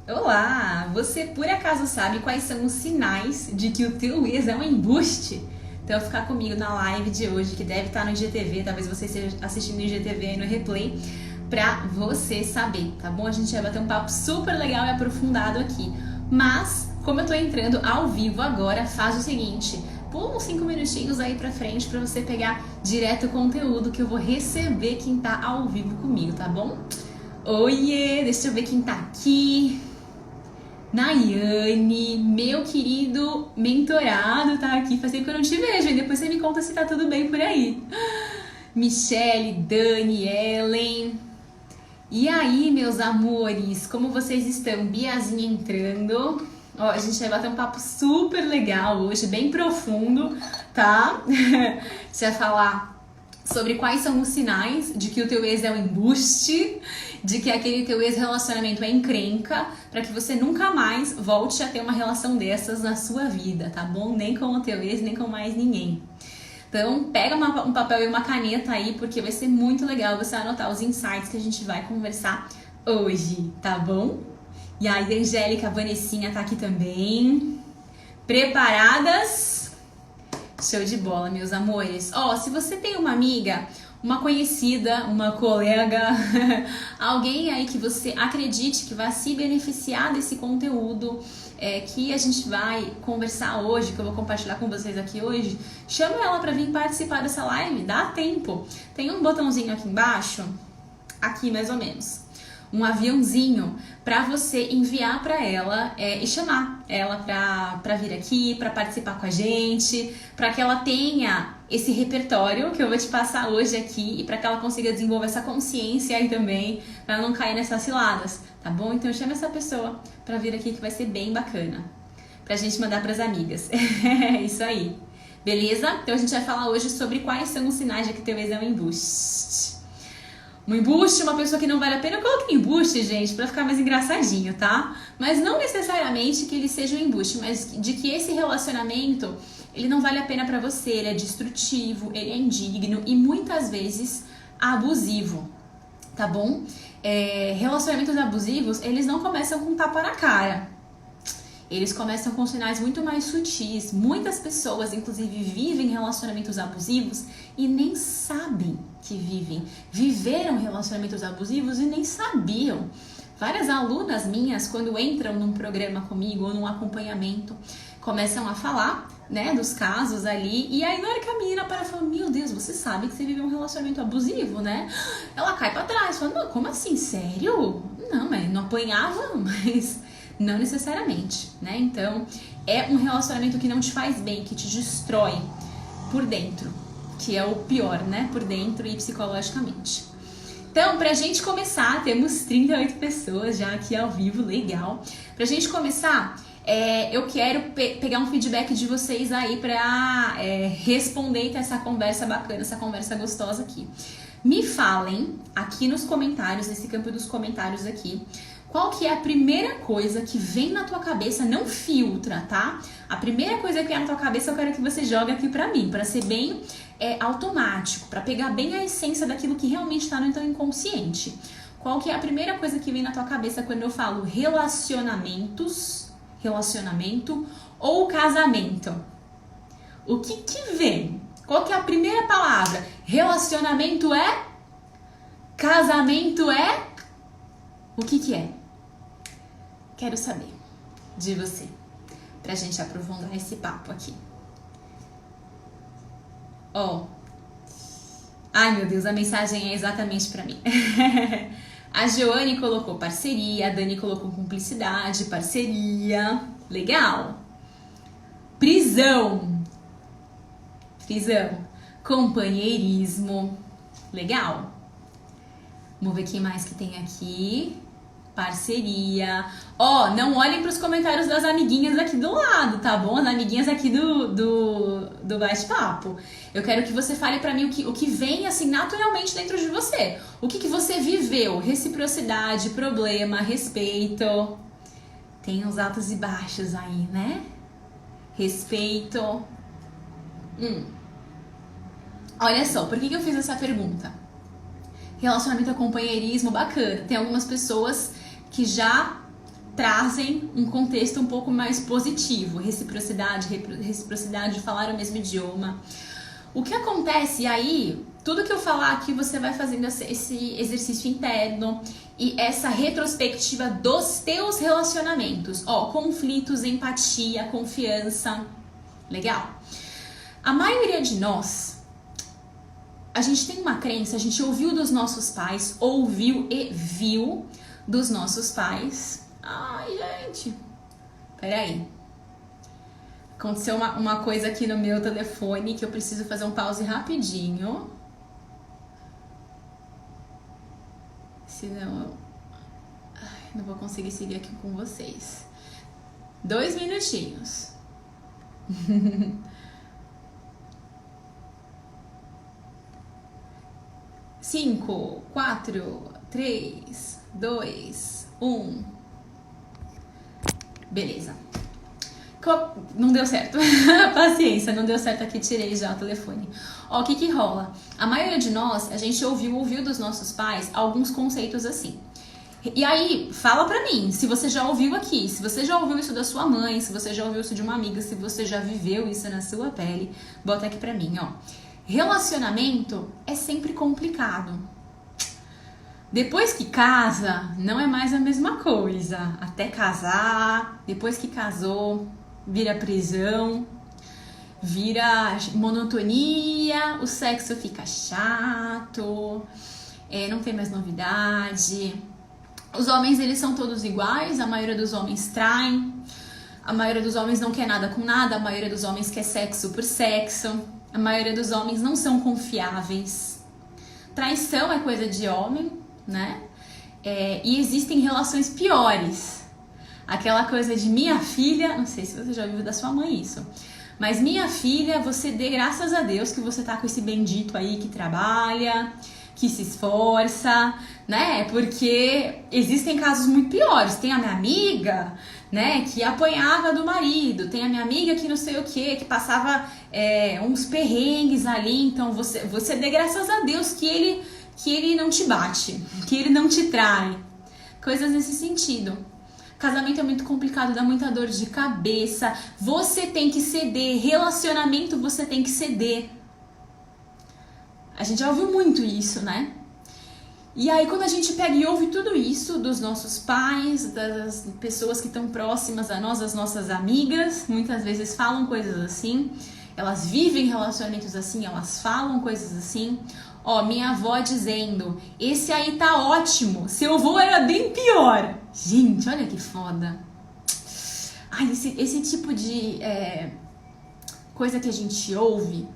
Olá! Você por acaso sabe quais são os sinais de que o teu ex é um embuste? Então ficar comigo na live de hoje, que deve estar no IGTV, talvez você esteja assistindo no IGTV aí no replay, pra você saber, tá bom? A gente vai bater um papo super legal e aprofundado aqui. Mas, como eu tô entrando ao vivo agora, faz o seguinte, pula uns 5 minutinhos aí pra frente pra você pegar direto o conteúdo que eu vou receber quem tá ao vivo comigo, tá bom? Oiê! Deixa eu ver quem tá aqui. Nayane, meu querido mentorado, tá aqui. Faz tempo que eu não te vejo, e depois você me conta se tá tudo bem por aí. Michele, Dani, Ellen. E aí, meus amores, como vocês estão? Biazinha entrando. Ó, a gente vai bater um papo super legal hoje, bem profundo, tá? A gente vai falar sobre quais são os sinais de que o teu ex é um embuste, de que aquele teu ex-relacionamento é encrenca, para que você nunca mais volte a ter uma relação dessas na sua vida, tá bom? Nem com o teu ex, nem com mais ninguém. Então, pega um papel e uma caneta aí, porque vai ser muito legal você anotar os insights que a gente vai conversar hoje, tá bom? E aí, a Angélica, a Vanessinha tá aqui também. Preparadas? Show de bola, meus amores. Ó, se você tem uma amiga, uma conhecida, uma colega, alguém aí que você acredite que vai se beneficiar desse conteúdo que a gente vai conversar hoje, que eu vou compartilhar com vocês aqui hoje, chama ela para vir participar dessa live, dá tempo. Tem um botãozinho aqui embaixo, aqui mais ou menos, um aviãozinho para você enviar para ela e chamar ela para vir aqui, para participar com a gente, para que ela tenha esse repertório que eu vou te passar hoje aqui e para que ela consiga desenvolver essa consciência aí também, para não cair nessas ciladas, tá bom? Então chama essa pessoa para vir aqui que vai ser bem bacana, pra gente mandar pras amigas. Isso aí. Beleza? Então a gente vai falar hoje sobre quais são os sinais de que teu ex é um embuste. Um embuste, uma pessoa que não vale a pena, eu coloquei embuste, gente, pra ficar mais engraçadinho, tá? Mas não necessariamente que ele seja um embuste, mas de que esse relacionamento, ele não vale a pena pra você, ele é destrutivo, ele é indigno e muitas vezes abusivo, tá bom? Relacionamentos abusivos, eles não começam com um tapa na cara. Eles começam com sinais muito mais sutis. Muitas pessoas, inclusive, vivem relacionamentos abusivos e nem sabem que vivem. Viveram relacionamentos abusivos e nem sabiam. Várias alunas minhas, quando entram num programa comigo ou num acompanhamento, começam a falar, né, dos casos ali. E aí, na hora que a menina para e fala, meu Deus, você sabe que você viveu um relacionamento abusivo, né? Ela cai pra trás, fala, não, como assim, sério? Não, mas não apanhava, mas... Não necessariamente, né? Então, é um relacionamento que não te faz bem, que te destrói por dentro, que é o pior, né? Por dentro e psicologicamente. Então, pra gente começar, temos 38 pessoas já aqui ao vivo, legal. Pra gente começar, eu quero pegar um feedback de vocês aí pra responder e ter essa conversa bacana, essa conversa gostosa aqui. Me falem aqui nos comentários, nesse campo dos comentários aqui, qual que é a primeira coisa que vem na tua cabeça, não filtra, tá? A primeira coisa que vem na tua cabeça eu quero que você jogue aqui pra mim, pra ser bem automático, pra pegar bem a essência daquilo que realmente tá no teu inconsciente. Qual que é a primeira coisa que vem na tua cabeça quando eu falo relacionamento ou casamento? O que que vem? Qual que é a primeira palavra? Relacionamento é? Casamento é? O que que é? Quero saber de você, pra gente aprofundar esse papo aqui. Ó, ai meu Deus, a mensagem é exatamente pra mim. A Joane colocou parceria, a Dani colocou cumplicidade, parceria, legal. Prisão, companheirismo, legal. Vamos ver quem mais que tem aqui. Parceria. Ó, não olhem para os comentários das amiguinhas aqui do lado, tá bom? As amiguinhas aqui do bate-papo. Eu quero que você fale para mim o que vem, assim, naturalmente dentro de você. O que você viveu? Reciprocidade, problema, respeito. Tem uns altos e baixos aí, né? Respeito. Olha só, por que eu fiz essa pergunta? Relacionamento a companheirismo, bacana. Tem algumas pessoas que já trazem um contexto um pouco mais positivo, reciprocidade de falar o mesmo idioma. O que acontece aí, tudo que eu falar aqui, você vai fazendo esse exercício interno e essa retrospectiva dos teus relacionamentos. Conflitos, empatia, confiança. Legal? A maioria de nós, a gente tem uma crença, a gente ouviu dos nossos pais, ouviu e viu dos nossos pais. Ai, gente, peraí. Aconteceu uma coisa aqui no meu telefone que eu preciso fazer um pause rapidinho. Senão eu não vou conseguir seguir aqui com vocês. 2 minutinhos. 5, 4, 3, 2, 1. Beleza. Não deu certo. Paciência, não deu certo aqui, tirei já o telefone. O que rola? A maioria de nós, a gente ouviu dos nossos pais alguns conceitos assim. E aí, fala pra mim, se você já ouviu aqui, se você já ouviu isso da sua mãe, se você já ouviu isso de uma amiga, se você já viveu isso na sua pele, bota aqui pra mim, ó. Relacionamento é sempre complicado. Depois que casa, não é mais a mesma coisa. Até casar, depois que casou, vira prisão, vira monotonia, o sexo fica chato, não tem mais novidade. Os homens, eles são todos iguais, a maioria dos homens traem, a maioria dos homens não quer nada com nada, a maioria dos homens quer sexo por sexo, a maioria dos homens não são confiáveis. Traição é coisa de homem, né? E existem relações piores. Aquela coisa de minha filha, não sei se você já ouviu da sua mãe isso, mas minha filha, você dê graças a Deus que você tá com esse bendito aí que trabalha, que se esforça, né? Porque existem casos muito piores. Tem a minha amiga, né, que apanhava do marido, tem a minha amiga que não sei o que passava uns perrengues ali. Então você dê graças a Deus que ele não te bate, que ele não te trai. Coisas nesse sentido. Casamento é muito complicado, dá muita dor de cabeça. Você tem que ceder. Relacionamento, você tem que ceder. A gente já ouviu muito isso, né? E aí, quando a gente pega e ouve tudo isso dos nossos pais, das pessoas que estão próximas a nós, as nossas amigas, muitas vezes falam coisas assim, elas vivem relacionamentos assim, elas falam coisas assim. Minha avó dizendo, esse aí tá ótimo, seu avô era bem pior. Gente, olha que foda. Ai, esse tipo de coisa que a gente ouve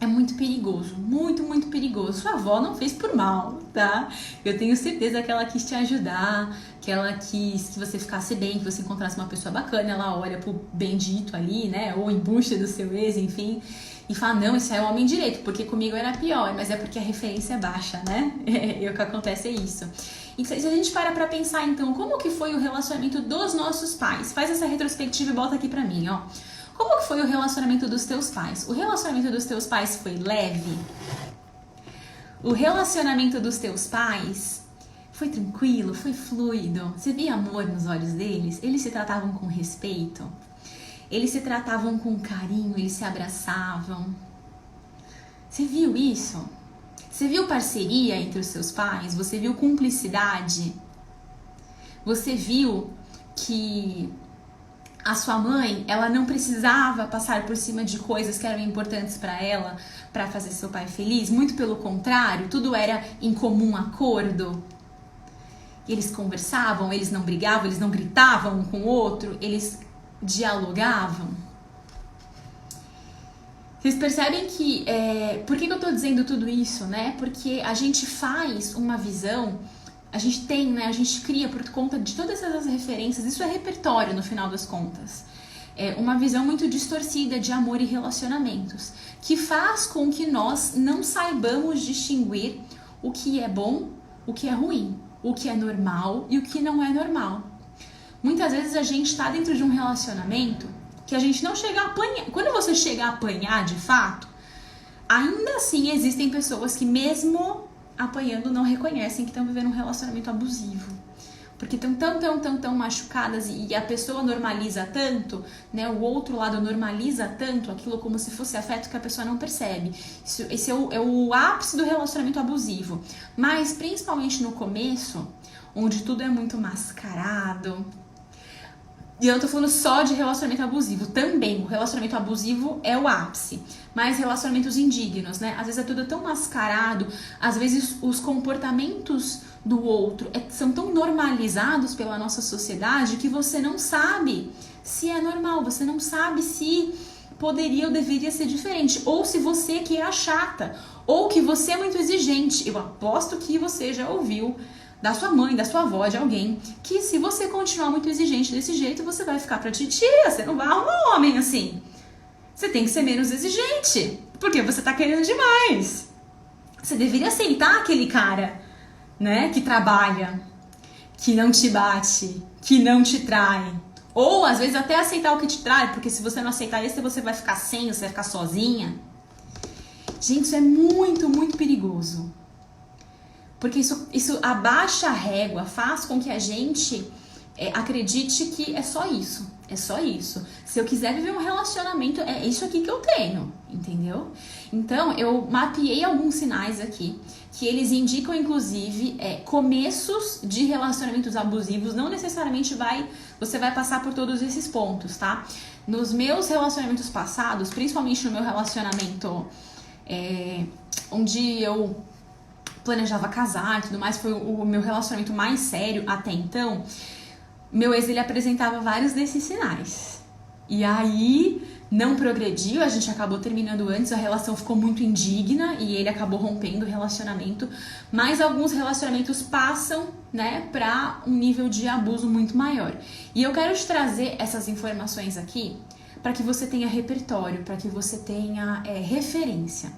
é muito perigoso, muito, muito perigoso. Sua avó não fez por mal, tá? Eu tenho certeza que ela quis te ajudar, que ela quis que você ficasse bem, que você encontrasse uma pessoa bacana. Ela olha pro bendito ali, né? Ou embuste do seu ex, enfim, e fala, não, isso é homem direito, porque comigo era pior, mas é porque a referência é baixa, né? E o que acontece é isso. E se a gente pra pensar, então, como que foi o relacionamento dos nossos pais? Faz essa retrospectiva e bota aqui pra mim, ó. Como que foi o relacionamento dos teus pais? O relacionamento dos teus pais foi leve? O relacionamento dos teus pais foi tranquilo? Foi fluido? Você via amor nos olhos deles? Eles se tratavam com respeito? Eles se tratavam com carinho? Eles se abraçavam? Você viu isso? Você viu parceria entre os seus pais? Você viu cumplicidade? Você viu que a sua mãe, ela não precisava passar por cima de coisas que eram importantes para ela, para fazer seu pai feliz? Muito pelo contrário, tudo era em comum acordo. Eles conversavam, eles não brigavam, eles não gritavam um com o outro, eles dialogavam. Vocês percebem que... por que eu tô dizendo tudo isso, né? Porque a gente faz uma visão... A gente tem, né? A gente cria por conta de todas essas referências. Isso é repertório no final das contas. É uma visão muito distorcida de amor e relacionamentos, que faz com que nós não saibamos distinguir o que é bom, o que é ruim, o que é normal e o que não é normal. Muitas vezes a gente está dentro de um relacionamento que a gente não chega a apanhar. Quando você chega a apanhar de fato, ainda assim existem pessoas que mesmo apanhando não reconhecem que estão vivendo um relacionamento abusivo. porque estão tão machucadas e a pessoa normaliza tanto, né? O outro lado normaliza tanto aquilo como se fosse afeto que a pessoa não percebe. Esse é o ápice do relacionamento abusivo. Mas principalmente no começo, onde tudo é muito mascarado. E eu não tô falando só de relacionamento abusivo, também. O relacionamento abusivo é o ápice. Mas relacionamentos indignos, né? Às vezes é tudo tão mascarado, às vezes os comportamentos do outro são tão normalizados pela nossa sociedade que você não sabe se é normal, você não sabe se poderia ou deveria ser diferente, ou se você que é a chata, ou que você é muito exigente. Eu aposto que você já ouviu da sua mãe, da sua avó, de alguém, que se você continuar muito exigente desse jeito, você vai ficar pra titia, você não vai arrumar um homem assim. Você tem que ser menos exigente, porque você tá querendo demais. Você deveria aceitar aquele cara, né, que trabalha, que não te bate, que não te trai. Ou, às vezes, até aceitar o que te trai, porque se você não aceitar esse, você vai ficar sem, você vai ficar sozinha. Gente, isso é muito, muito perigoso. Porque isso abaixa a régua, faz com que a gente acredite que é só isso. É só isso. Se eu quiser viver um relacionamento, é isso aqui que eu tenho, entendeu? Então, eu mapeei alguns sinais aqui, que eles indicam, inclusive, começos de relacionamentos abusivos. Não necessariamente você vai passar por todos esses pontos, tá? Nos meus relacionamentos passados, principalmente no meu relacionamento onde eu planejava casar e tudo mais, foi o meu relacionamento mais sério até então. Meu ex, ele apresentava vários desses sinais. E aí, não progrediu, a gente acabou terminando antes, a relação ficou muito indigna e ele acabou rompendo o relacionamento. Mas alguns relacionamentos passam, né, pra um nível de abuso muito maior. E eu quero te trazer essas informações aqui para que você tenha repertório, para que você tenha referência.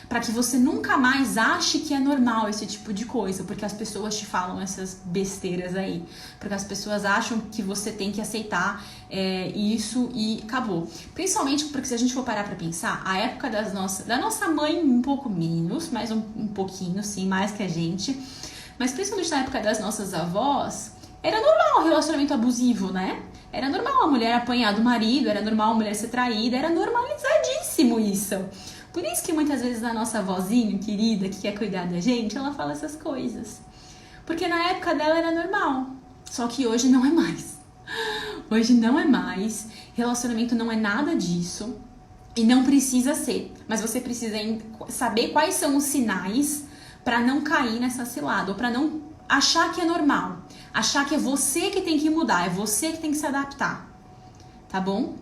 Para que você nunca mais ache que é normal esse tipo de coisa, porque as pessoas te falam essas besteiras aí, porque as pessoas acham que você tem que aceitar isso e acabou. Principalmente porque se a gente for parar pra pensar, a época da nossa mãe um pouco menos, mas um pouquinho sim, mais que a gente, mas principalmente na época das nossas avós, era normal o relacionamento abusivo, né? Era normal a mulher apanhar do marido, era normal a mulher ser traída, era normalizadíssimo isso. Por isso que muitas vezes a nossa avózinha querida, que quer cuidar da gente, ela fala essas coisas. Porque na época dela era normal. Só que hoje não é mais. Hoje não é mais. Relacionamento não é nada disso. E não precisa ser. Mas você precisa saber quais são os sinais para não cair nessa cilada. Ou para não achar que é normal. Achar que é você que tem que mudar. É você que tem que se adaptar. Tá bom?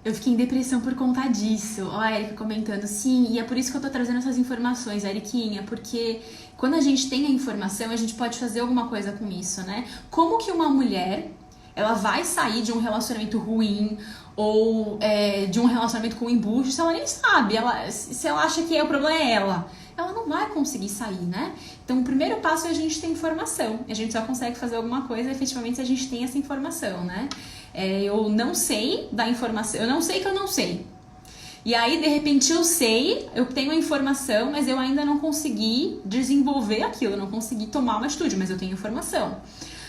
Eu fiquei em depressão por conta disso. Ó, a Erika comentando, sim, e é por isso que eu tô trazendo essas informações, Eriquinha, porque quando a gente tem a informação, a gente pode fazer alguma coisa com isso, né? Como que uma mulher, ela vai sair de um relacionamento ruim ou de um relacionamento com embuste se ela nem sabe, se ela acha que o problema é ela não vai conseguir sair, né? Então, o primeiro passo é a gente ter informação. A gente só consegue fazer alguma coisa, efetivamente, se a gente tem essa informação, né? Eu não sei da informação, eu não sei que eu não sei. E aí, de repente, eu sei, eu tenho a informação, mas eu ainda não consegui desenvolver aquilo, eu não consegui tomar uma atitude, mas eu tenho informação.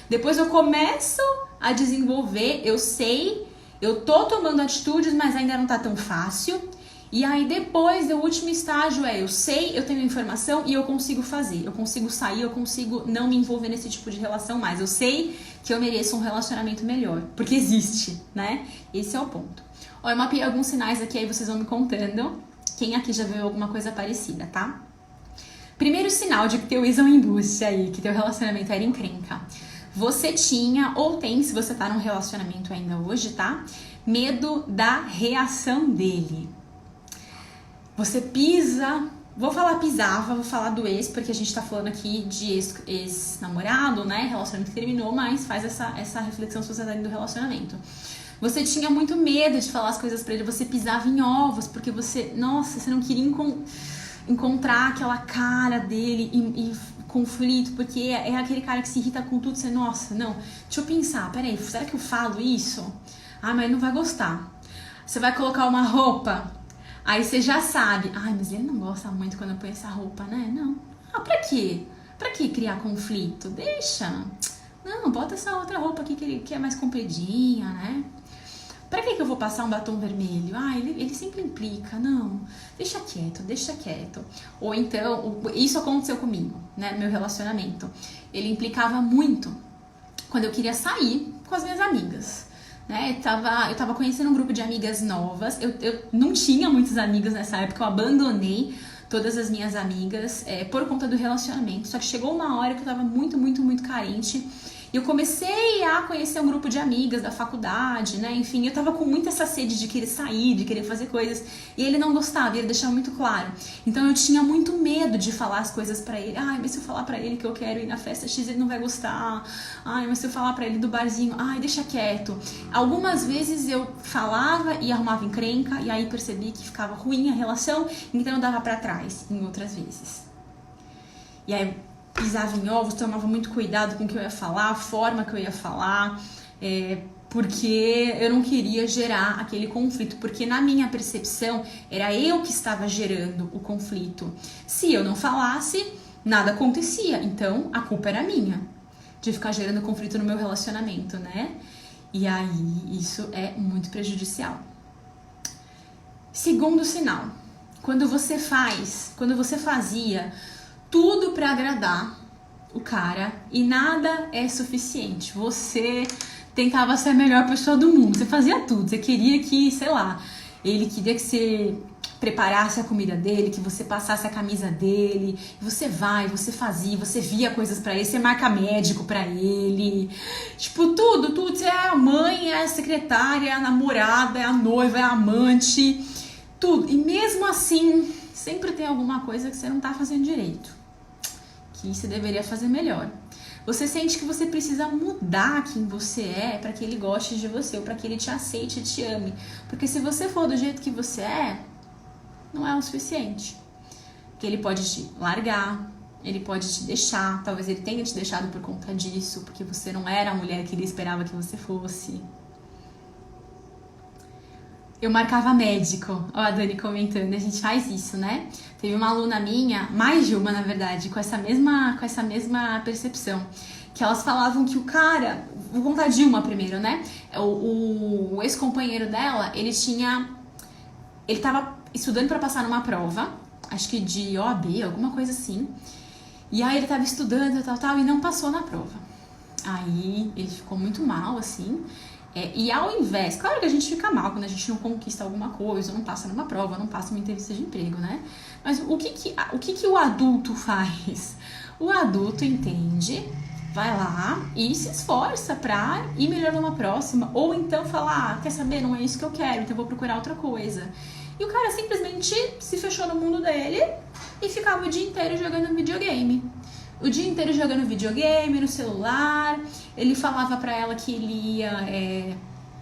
Depois eu começo a desenvolver, eu sei, eu tô tomando atitudes, mas ainda não tá tão fácil. E aí depois, o último estágio eu sei, eu tenho informação e eu consigo fazer. Eu consigo sair, eu consigo não me envolver nesse tipo de relação mais. Eu sei que eu mereço um relacionamento melhor, porque existe, né? Esse é o ponto. Ó, eu mapeei alguns sinais aqui, aí vocês vão me contando. Quem aqui já viu alguma coisa parecida, tá? Primeiro sinal de que teu ex é um embuste aí, que teu relacionamento era encrenca. Você tinha, ou tem, se você tá num relacionamento ainda hoje, tá? Medo da reação dele. Você pisa, vou falar pisava, vou falar do ex, porque a gente tá falando aqui de ex-namorado, né? Relacionamento que terminou, mas faz essa reflexão se você tá dentro do relacionamento. Você tinha muito medo de falar as coisas pra ele, você pisava em ovos, porque você não queria encontrar aquela cara dele e conflito, porque é aquele cara que se irrita com tudo, você, nossa, não, deixa eu pensar, peraí, será que eu falo isso? Ah, mas ele não vai gostar. Você vai colocar uma roupa, aí você já sabe, ai, mas ele não gosta muito quando eu ponho essa roupa, né? Não. Ah, pra quê? Pra que criar conflito? Deixa. Não, bota essa outra roupa aqui que é mais compridinha, né? Pra que eu vou passar um batom vermelho? Ah, ele sempre implica. Não, deixa quieto, deixa quieto. Ou então, isso aconteceu comigo, né, no meu relacionamento. Ele implicava muito quando eu queria sair com as minhas amigas, né? Eu tava conhecendo um grupo de amigas novas. Eu não tinha muitos amigos nessa época, eu abandonei todas as minhas amigas por conta do relacionamento. Só que chegou uma hora que eu tava muito, muito, muito carente. E eu comecei a conhecer um grupo de amigas da faculdade, né? Enfim, eu tava com muita essa sede de querer sair, de querer fazer coisas. E ele não gostava, e ele deixava muito claro. Então eu tinha muito medo de falar as coisas pra ele. Ai, mas se eu falar pra ele que eu quero ir na festa X, ele não vai gostar. Ai, mas se eu falar pra ele do barzinho, ai, deixa quieto. Algumas vezes eu falava e arrumava encrenca, e aí percebi que ficava ruim a relação, então eu dava pra trás em outras vezes. E aí pisava em ovos, tomava muito cuidado com o que eu ia falar, a forma que eu ia falar, porque eu não queria gerar aquele conflito, porque na minha percepção era eu que estava gerando o conflito. Se eu não falasse, nada acontecia, então a culpa era minha, de ficar gerando conflito no meu relacionamento, né? E aí isso é muito prejudicial. Segundo sinal, quando você fazia tudo pra agradar o cara e nada é suficiente. Você tentava ser a melhor pessoa do mundo. Você fazia tudo. Você queria que, sei lá, ele queria que você preparasse a comida dele, que você passasse a camisa dele. Você fazia, você via coisas pra ele, você marca médico pra ele. Tipo, tudo. Você é a mãe, é a secretária, é a namorada, é a noiva, é a amante. Tudo. E mesmo assim, sempre tem alguma coisa que você não tá fazendo direito, que você deveria fazer melhor. Você sente que você precisa mudar quem você é para que ele goste de você, ou para que ele te aceite e te ame. Porque se você for do jeito que você é, não é o suficiente. Porque ele pode te largar, ele pode te deixar, talvez ele tenha te deixado por conta disso, porque você não era a mulher que ele esperava que você fosse. Eu marcava médico, ó, a Dani comentando, a gente faz isso, né? Teve uma aluna minha, mais de uma na verdade, com essa mesma percepção, que elas falavam que o cara, vou contar de uma primeiro, né? O ex-companheiro dela, ele tava estudando pra passar numa prova, acho que de OAB, alguma coisa assim, e aí ele tava estudando tal, e não passou na prova. Aí ele ficou muito mal, assim. E ao invés, claro que a gente fica mal quando a gente não conquista alguma coisa, não passa numa prova, não passa numa entrevista de emprego, né? Mas o que o adulto faz? O adulto entende, vai lá e se esforça pra ir melhor numa próxima, ou então fala, quer saber, não é isso que eu quero, então eu vou procurar outra coisa. E o cara simplesmente se fechou no mundo dele e ficava o dia inteiro jogando videogame. O dia inteiro jogando videogame, no celular. Ele falava pra ela que ele ia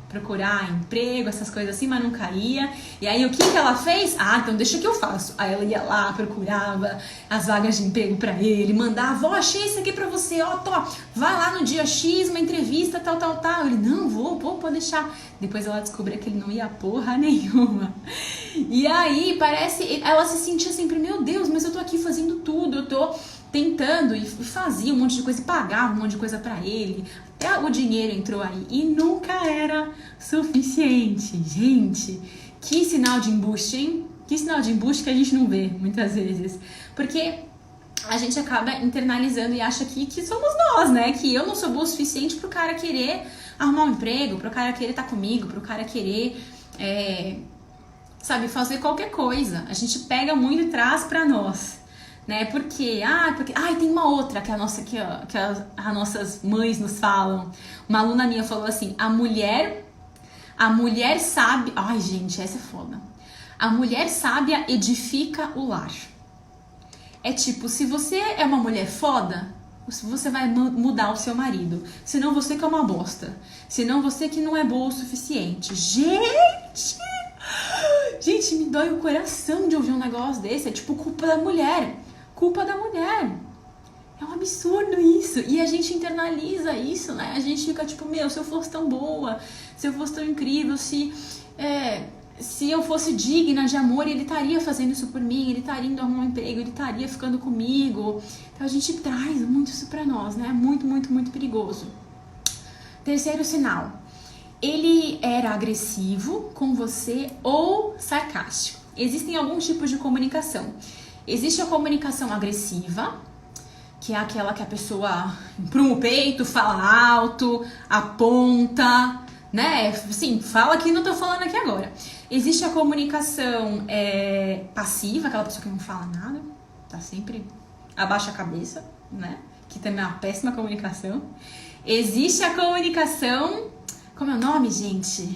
procurar emprego, essas coisas assim, mas não caía. E aí o que ela fez? Então deixa que eu faço. Aí ela ia lá, procurava as vagas de emprego pra ele, mandava, achei isso aqui pra você, vai lá no dia X, uma entrevista, tal. Ele, não, pode deixar. Depois ela descobriu que ele não ia porra nenhuma. E aí ela se sentia sempre, meu Deus, mas eu tô aqui fazendo tudo, eu tô tentando e fazia um monte de coisa e pagava um monte de coisa pra ele. Até o dinheiro entrou aí e nunca era suficiente. Gente, que sinal de embuste, hein? Que sinal de embuste que a gente não vê muitas vezes. Porque a gente acaba internalizando e acha que somos nós, né? Que eu não sou boa o suficiente pro cara querer arrumar um emprego, pro cara querer estar comigo, pro cara querer, fazer qualquer coisa. A gente pega muito e traz pra nós. Né? Porque tem uma outra que as nossas mães nos falam. Uma aluna minha falou assim: a mulher sabe. Ai, gente, essa é foda. A mulher sábia edifica o lar. É tipo, se você é uma mulher foda, você vai mudar o seu marido. Senão você que é uma bosta. Senão você que não é boa o suficiente. Gente, me dói o coração de ouvir um negócio desse. É tipo culpa da mulher. Culpa da mulher. É um absurdo isso. E a gente internaliza isso, né? A gente fica tipo, se eu fosse tão boa, se eu fosse tão incrível, se se eu fosse digna de amor, ele estaria fazendo isso por mim, ele estaria indo arrumar um emprego, ele estaria ficando comigo. Então a gente traz muito isso pra nós, né? Muito, muito, muito perigoso. Terceiro sinal. Ele era agressivo com você ou sarcástico. Existem alguns tipos de comunicação. Existe a comunicação agressiva, que é aquela que a pessoa empruma o peito, fala alto, aponta, né? Assim, fala que não tô falando aqui agora. Existe a comunicação passiva, aquela pessoa que não fala nada, tá sempre abaixa a cabeça, né? Que também é uma péssima comunicação. Existe a comunicação... Como é o nome, gente?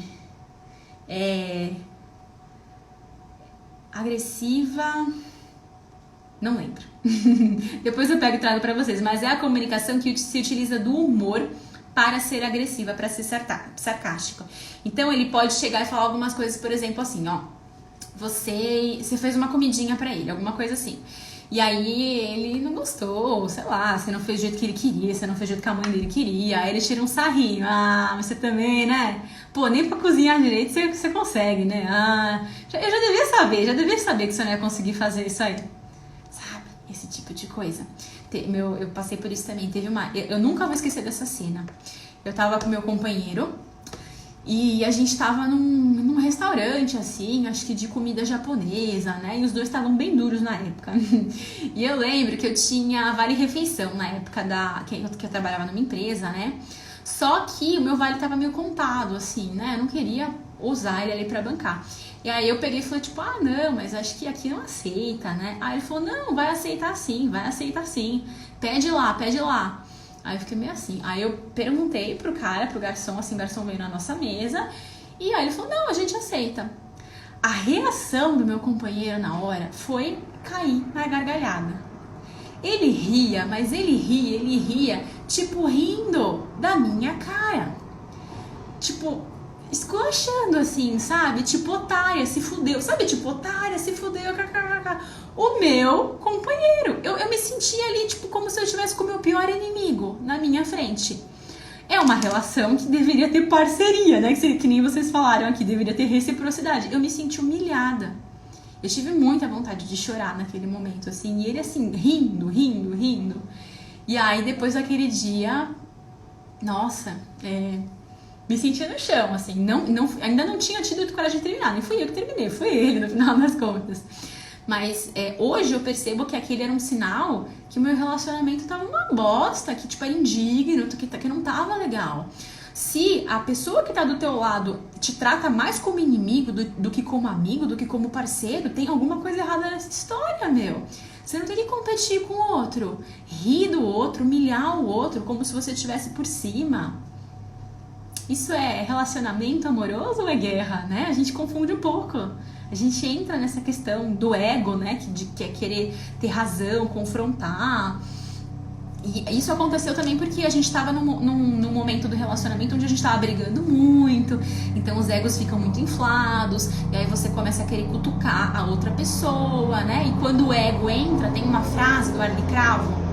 Agressiva... Não lembro. Depois eu pego e trago pra vocês. Mas é a comunicação que se utiliza do humor para ser agressiva, para ser sarcástica. Então ele pode chegar e falar algumas coisas, por exemplo, assim, ó. Você fez uma comidinha pra ele, alguma coisa assim. E aí ele não gostou, sei lá, você não fez do jeito que ele queria, você não fez do jeito que a mãe dele queria. Aí ele tira um sarrinho. Ah, mas você também, né? Pô, nem pra cozinhar direito você consegue, né? Ah, eu já devia saber que você não ia conseguir fazer isso aí. Sabe? Esse tipo de coisa. Eu passei por isso também. Eu nunca vou esquecer dessa cena. Eu tava com meu companheiro e a gente tava num restaurante, assim, acho que de comida japonesa, né? E os dois estavam bem duros na época. E eu lembro que eu tinha vale-refeição na época que eu trabalhava numa empresa, né? Só que o meu vale tava meio contado, assim, né? Eu não queria usar ele ali pra bancar. E aí eu peguei e falei, tipo, ah, não, mas acho que aqui não aceita, né? Aí ele falou, não, vai aceitar sim. Pede lá. Aí eu fiquei meio assim. Aí eu perguntei pro garçom, assim, o garçom veio na nossa mesa. E aí ele falou, não, a gente aceita. A reação do meu companheiro na hora foi cair na gargalhada. Ele ria, mas ele ria, tipo, rindo da minha cara. Tipo, esculachando assim, sabe? Tipo, otária, se fudeu. Sabe, tipo, otária, se fudeu. O meu companheiro. Eu me sentia ali, tipo, como se eu estivesse com o meu pior inimigo na minha frente. É uma relação que deveria ter parceria, né? Que nem vocês falaram aqui, deveria ter reciprocidade. Eu me senti humilhada. Eu tive muita vontade de chorar naquele momento, assim. E ele, assim, rindo. E aí, depois daquele dia, nossa, me sentia no chão, assim. Ainda não tinha tido coragem de terminar. Nem fui eu que terminei, foi ele, no final das contas. Mas hoje eu percebo que aquele era um sinal que o meu relacionamento tava uma bosta, que tipo, era indigno, que não tava legal. Se a pessoa que tá do teu lado te trata mais como inimigo do que como amigo, do que como parceiro, tem alguma coisa errada nessa história, meu. Você não tem que competir com o outro, rir do outro, humilhar o outro, como se você estivesse por cima. Isso é relacionamento amoroso ou é guerra, né? A gente confunde um pouco. A gente entra nessa questão do ego, né? Que é querer ter razão, confrontar. E isso aconteceu também porque a gente estava num momento do relacionamento onde a gente estava brigando muito. Então os egos ficam muito inflados. E aí você começa a querer cutucar a outra pessoa, né? E quando o ego entra, tem uma frase do Arli Cravo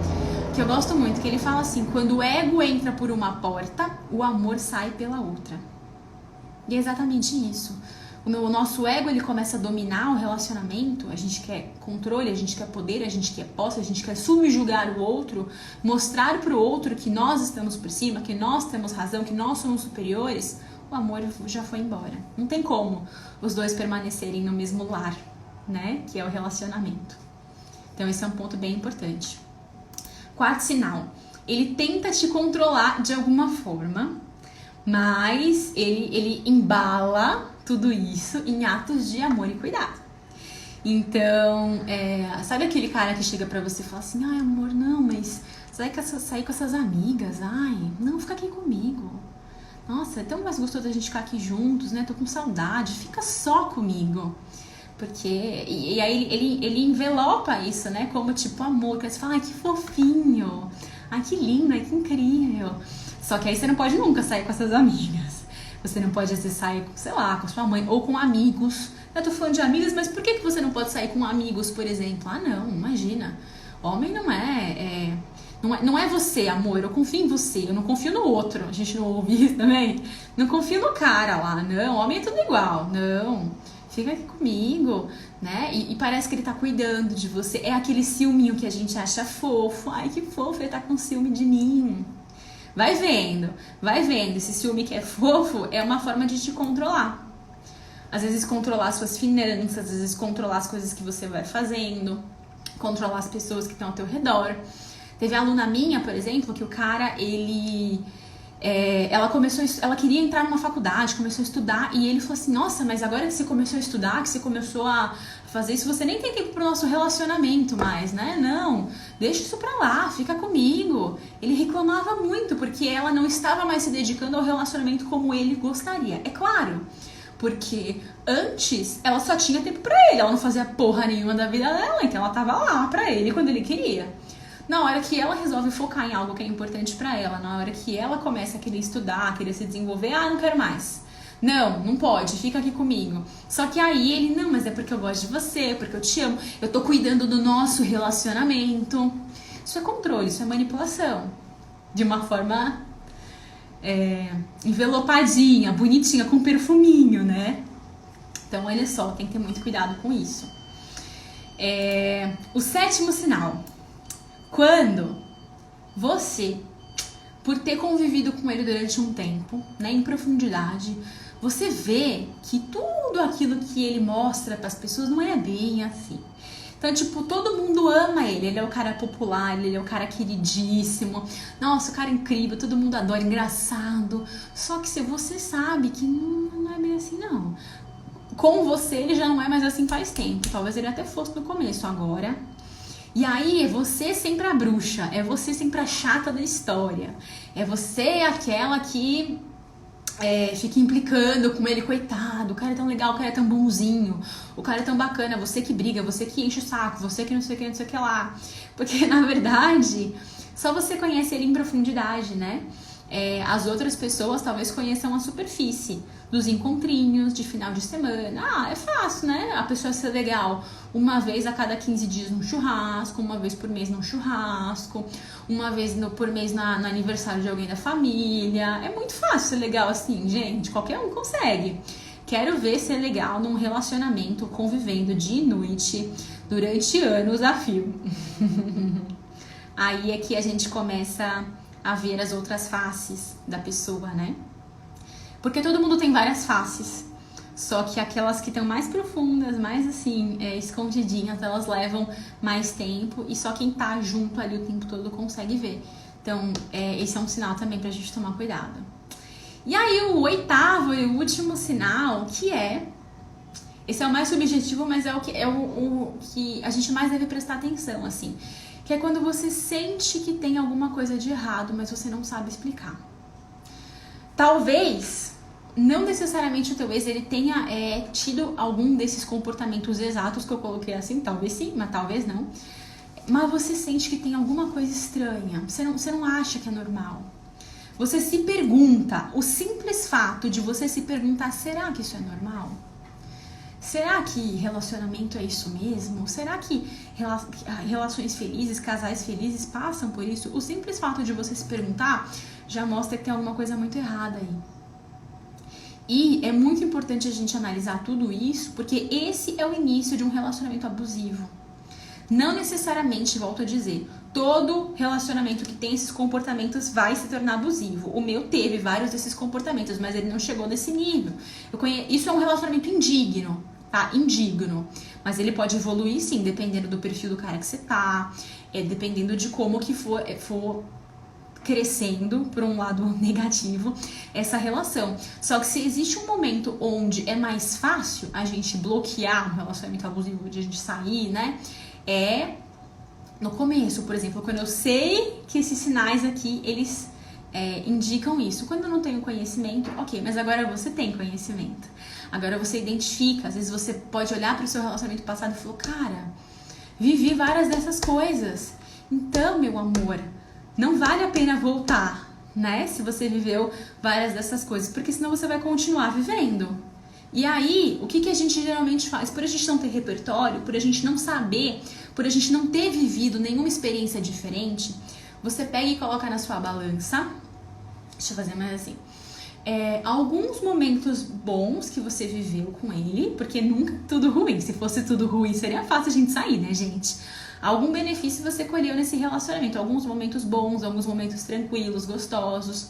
que eu gosto muito, que ele fala assim: quando o ego entra por uma porta, o amor sai pela outra. E é exatamente isso. O nosso ego, ele começa a dominar o relacionamento. A gente quer controle, a gente quer poder, a gente quer posse, a gente quer subjugar o outro, mostrar pro outro que nós estamos por cima, que nós temos razão, que nós somos superiores. O amor já foi embora. Não tem como os dois permanecerem no mesmo lar, né? Que é o relacionamento. Então esse é um ponto bem importante. Quarto sinal, ele tenta te controlar de alguma forma, mas ele embala tudo isso em atos de amor e cuidado. Então, sabe aquele cara que chega pra você e fala assim: ai, amor, não, mas sair com essas amigas, ai, não, fica aqui comigo. Nossa, é tão mais gostoso a gente ficar aqui juntos, né? Tô com saudade, fica só comigo. Porque, e aí ele envelopa isso, né? Como tipo amor, que você fala, ai, que fofinho, ai, que lindo, ai, que incrível. Só que aí você não pode nunca sair com essas amigas. Você não pode, às vezes, sair, sei lá, com sua mãe ou com amigos. Eu tô falando de amigas, mas por que você não pode sair com amigos, por exemplo? Ah, não, imagina. Homem não é você, amor, eu confio em você, eu não confio no outro. A gente não ouve isso também? Não confio no cara lá, não, homem é tudo igual, não. fica aqui comigo, né? E parece que ele tá cuidando de você. É aquele ciúminho que a gente acha fofo. Ai, que fofo, ele tá com ciúme de mim. Vai vendo. Esse ciúme que é fofo é uma forma de te controlar. Às vezes controlar suas finanças, às vezes controlar as coisas que você vai fazendo, controlar as pessoas que estão ao teu redor. Teve aluna minha, por exemplo, que o cara, ela queria entrar numa faculdade, começou a estudar, e ele falou assim, nossa, mas agora que você começou a estudar, que você começou a fazer isso, você nem tem tempo pro nosso relacionamento mais, né? Não, deixa isso pra lá, fica comigo. Ele reclamava muito, porque ela não estava mais se dedicando ao relacionamento como ele gostaria. É claro, porque antes ela só tinha tempo pra ele, ela não fazia porra nenhuma da vida dela, então ela tava lá pra ele quando ele queria. Na hora que ela resolve focar em algo que é importante pra ela, na hora que ela começa a querer estudar, a querer se desenvolver, não quero mais. Não pode, fica aqui comigo. Só que aí ele, não, mas é porque eu gosto de você, porque eu te amo, eu tô cuidando do nosso relacionamento. Isso é controle, isso é manipulação. De uma forma envelopadinha, bonitinha, com perfuminho, né? Então, olha só, tem que ter muito cuidado com isso. O 7º sinal. Quando você, por ter convivido com ele durante um tempo, né, em profundidade, você vê que tudo aquilo que ele mostra para as pessoas não é bem assim. Então, tipo, todo mundo ama ele. Ele é o cara popular, ele é o cara queridíssimo. Nossa, o cara é incrível, todo mundo adora, engraçado. Só que se você sabe que não é bem assim, não. Com você, ele já não é mais assim faz tempo. Talvez ele até fosse no começo agora. E aí é você sempre a bruxa, é você sempre a chata da história. É você aquela que fica implicando com ele, coitado, o cara é tão legal, o cara é tão bonzinho, o cara é tão bacana, você que briga, você que enche o saco, você que não sei o que, não sei o que lá. Porque, na verdade, só você conhece ele em profundidade, né? As outras pessoas talvez conheçam a superfície dos encontrinhos de final de semana. É fácil, né? A pessoa ser legal uma vez a cada 15 dias num churrasco, uma vez por mês num churrasco, uma vez por mês no aniversário de alguém da família. É muito fácil ser legal assim, gente. Qualquer um consegue. Quero ver ser legal num relacionamento, convivendo dia e noite durante anos a fio. Aí é que a gente começa a ver as outras faces da pessoa, né? Porque todo mundo tem várias faces, só que aquelas que estão mais profundas, mais assim, escondidinhas, elas levam mais tempo e só quem tá junto ali o tempo todo consegue ver. Então, esse é um sinal também pra gente tomar cuidado. E aí, o 8º e o último sinal, esse é o mais subjetivo, mas é o que a gente mais deve prestar atenção, assim, que é quando você sente que tem alguma coisa de errado, mas você não sabe explicar. Talvez, não necessariamente o teu ex ele tenha tido algum desses comportamentos exatos que eu coloquei assim, talvez sim, mas talvez não. Mas você sente que tem alguma coisa estranha, você não acha que é normal. Você se pergunta, o simples fato de você se perguntar, será que isso é normal? Será que relacionamento é isso mesmo? Será que relações felizes, casais felizes passam por isso? O simples fato de você se perguntar já mostra que tem alguma coisa muito errada aí. E é muito importante a gente analisar tudo isso, porque esse é o início de um relacionamento abusivo. Não necessariamente, volto a dizer, todo relacionamento que tem esses comportamentos vai se tornar abusivo. O meu teve vários desses comportamentos, mas ele não chegou nesse nível. Isso é um relacionamento indigno, tá? Indigno. Mas ele pode evoluir sim, dependendo do perfil do cara que você tá, dependendo de como que for crescendo por um lado negativo essa relação. Só que se existe um momento onde é mais fácil a gente bloquear um relacionamento abusivo, de a gente sair, né? No começo, por exemplo, quando eu sei que esses sinais aqui, eles indicam isso. Quando eu não tenho conhecimento, ok, mas agora você tem conhecimento. Agora você identifica, às vezes você pode olhar para o seu relacionamento passado e falar, cara, vivi várias dessas coisas. Então, meu amor, não vale a pena voltar, né? Se você viveu várias dessas coisas, porque senão você vai continuar vivendo. E aí, o que a gente geralmente faz? Por a gente não ter repertório, por a gente não saber, por a gente não ter vivido nenhuma experiência diferente, você pega e coloca na sua balança. Deixa eu fazer mais assim. alguns momentos bons que você viveu com ele, porque nunca tudo ruim. Se fosse tudo ruim, seria fácil a gente sair, né, gente? Algum benefício você colheu nesse relacionamento, alguns momentos bons, alguns momentos tranquilos, gostosos.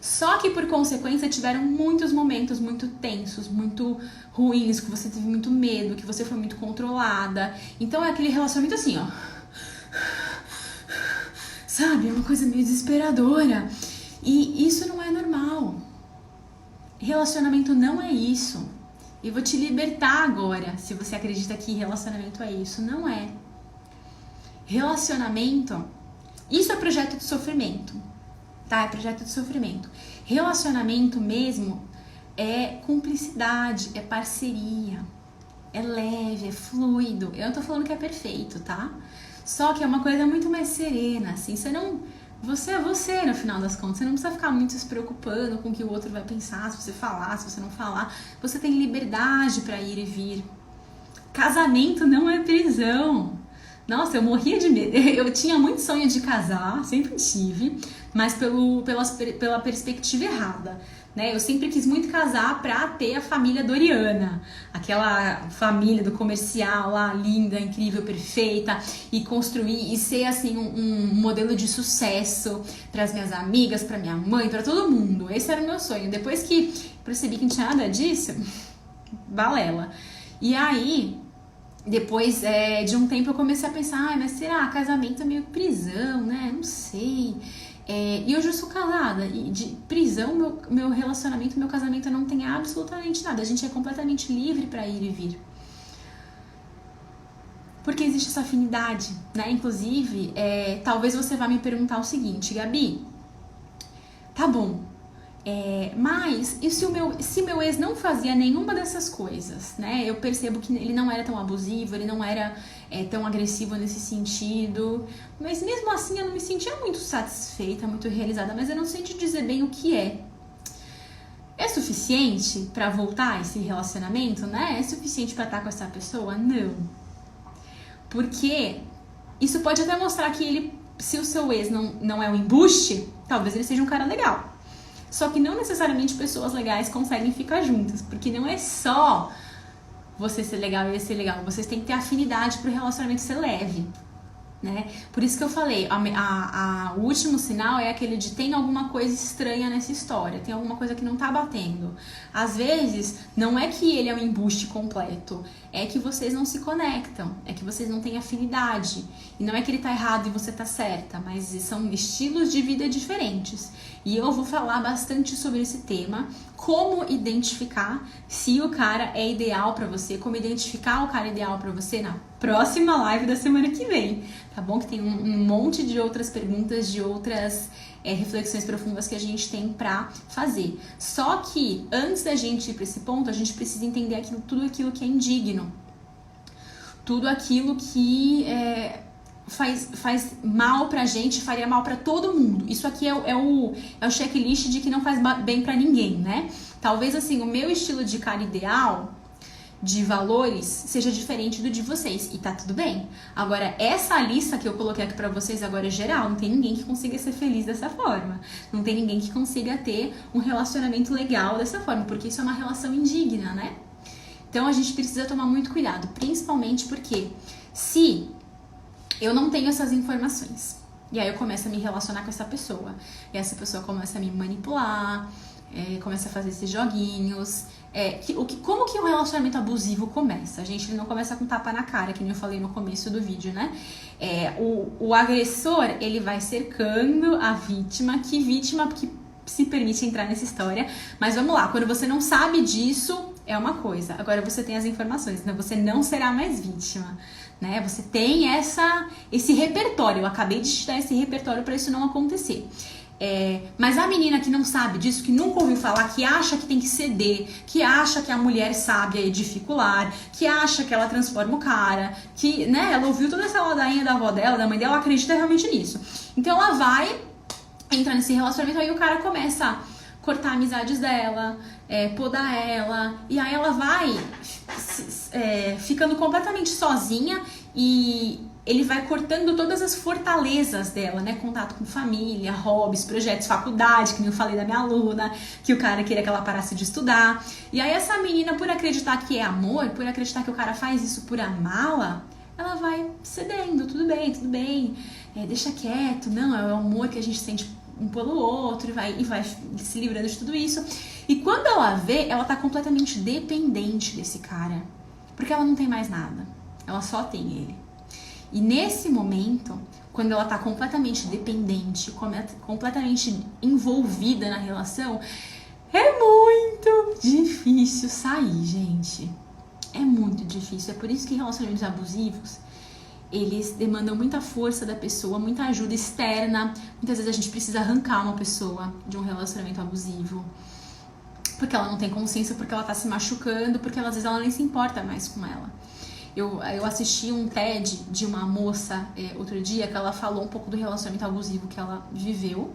Só que por consequência tiveram muitos momentos muito tensos, muito ruins, que você teve muito medo, que você foi muito controlada. Então é aquele relacionamento assim, ó. Sabe? É uma coisa meio desesperadora. E isso não é normal. Relacionamento não é isso. Eu vou te libertar agora, se você acredita que relacionamento é isso. Não é. Relacionamento, isso é projeto de sofrimento, tá? É projeto de sofrimento. Relacionamento mesmo é cumplicidade, é parceria, é leve, é fluido. Eu não tô falando que é perfeito, tá? Só que é uma coisa muito mais serena, assim. Você é você no final das contas. Você não precisa ficar muito se preocupando com o que o outro vai pensar, se você falar, se você não falar. Você tem liberdade pra ir e vir. Casamento não é prisão. Nossa, eu morria de medo. Eu tinha muito sonho de casar, sempre tive, mas pela perspectiva errada, né? Eu sempre quis muito casar pra ter a família Doriana, aquela família do comercial lá, linda, incrível, perfeita, e construir e ser assim um modelo de sucesso para as minhas amigas, pra minha mãe, pra todo mundo. Esse era o meu sonho. Depois que percebi que não tinha nada disso, balela. E aí, depois de um tempo eu comecei a pensar, mas será? Casamento é meio prisão, né? Não sei. E hoje eu sou casada. E de prisão, meu relacionamento, meu casamento não tem absolutamente nada. A gente é completamente livre pra ir e vir. Porque existe essa afinidade, né? Inclusive, talvez você vá me perguntar o seguinte, Gabi, tá bom. Mas e se meu ex não fazia nenhuma dessas coisas, né? Eu percebo que ele não era tão abusivo, ele não era tão agressivo nesse sentido, mas mesmo assim eu não me sentia muito satisfeita, muito realizada, mas eu não sei te dizer bem o que é. É suficiente pra voltar esse relacionamento, né? É suficiente pra estar com essa pessoa? Não. Porque isso pode até mostrar que se o seu ex não é um embuste, talvez ele seja um cara legal. Só que não necessariamente pessoas legais conseguem ficar juntas, porque não é só você ser legal e ele ser legal, vocês têm que ter afinidade para o relacionamento ser leve, né? Por isso que eu falei, o último sinal é aquele de tem alguma coisa estranha nessa história, tem alguma coisa que não tá batendo. Às vezes, não é que ele é um embuste completo, é que vocês não se conectam, é que vocês não têm afinidade. E não é que ele tá errado e você tá certa, mas são estilos de vida diferentes. E eu vou falar bastante sobre esse tema, como identificar se o cara é ideal pra você, como identificar o cara ideal pra você na próxima live da semana que vem, tá bom? Que tem um monte de outras perguntas, de outras reflexões profundas que a gente tem pra fazer. Só que antes da gente ir pra esse ponto, a gente precisa entender tudo aquilo que é indigno, tudo aquilo que faz mal pra gente, faria mal pra todo mundo. Isso aqui é o checklist de que não faz bem pra ninguém, né? Talvez assim, o meu estilo de cara ideal, de valores, seja diferente do de vocês, e tá tudo bem. Agora, essa lista que eu coloquei aqui pra vocês agora é geral, não tem ninguém que consiga ser feliz dessa forma, não tem ninguém que consiga ter um relacionamento legal dessa forma, porque isso é uma relação indigna, né? Então a gente precisa tomar muito cuidado, principalmente porque se eu não tenho essas informações, e aí eu começo a me relacionar com essa pessoa, e essa pessoa começa a me manipular, começa a fazer esses joguinhos. Como que um relacionamento abusivo começa? Gente, ele não começa com tapa na cara, que nem eu falei no começo do vídeo, né? O agressor, ele vai cercando a vítima, que se permite entrar nessa história. Mas vamos lá, quando você não sabe disso, é uma coisa. Agora você tem as informações, então você não será mais vítima, né? Você tem esse repertório. Eu acabei de te dar esse repertório para isso não acontecer. Mas a menina que não sabe disso, que nunca ouviu falar, que acha que tem que ceder, que acha que a mulher sábia é edificular, que acha que ela transforma o cara, que, né, ela ouviu toda essa ladainha da avó dela, da mãe dela, ela acredita realmente nisso. Então ela vai entrar nesse relacionamento, aí o cara começa a cortar amizades dela, podar ela, e aí ela vai ficando completamente sozinha e ele vai cortando todas as fortalezas dela, né? Contato com família, hobbies, projetos, faculdade, que nem eu falei da minha aluna, que o cara queria que ela parasse de estudar. E aí essa menina, por acreditar que é amor, por acreditar que o cara faz isso por amá-la, ela vai cedendo, tudo bem, deixa quieto, não, é o amor que a gente sente um pelo outro, e vai se livrando de tudo isso. E quando ela vê, ela tá completamente dependente desse cara, porque ela não tem mais nada, ela só tem ele. E nesse momento, quando ela tá completamente dependente, completamente envolvida na relação, é muito difícil sair, gente. É muito difícil. É por isso que relacionamentos abusivos, eles demandam muita força da pessoa, muita ajuda externa. Muitas vezes a gente precisa arrancar uma pessoa de um relacionamento abusivo, porque ela não tem consciência, porque ela tá se machucando, porque às vezes ela nem se importa mais com ela. Eu assisti um TED de uma moça outro dia, que ela falou um pouco do relacionamento abusivo que ela viveu.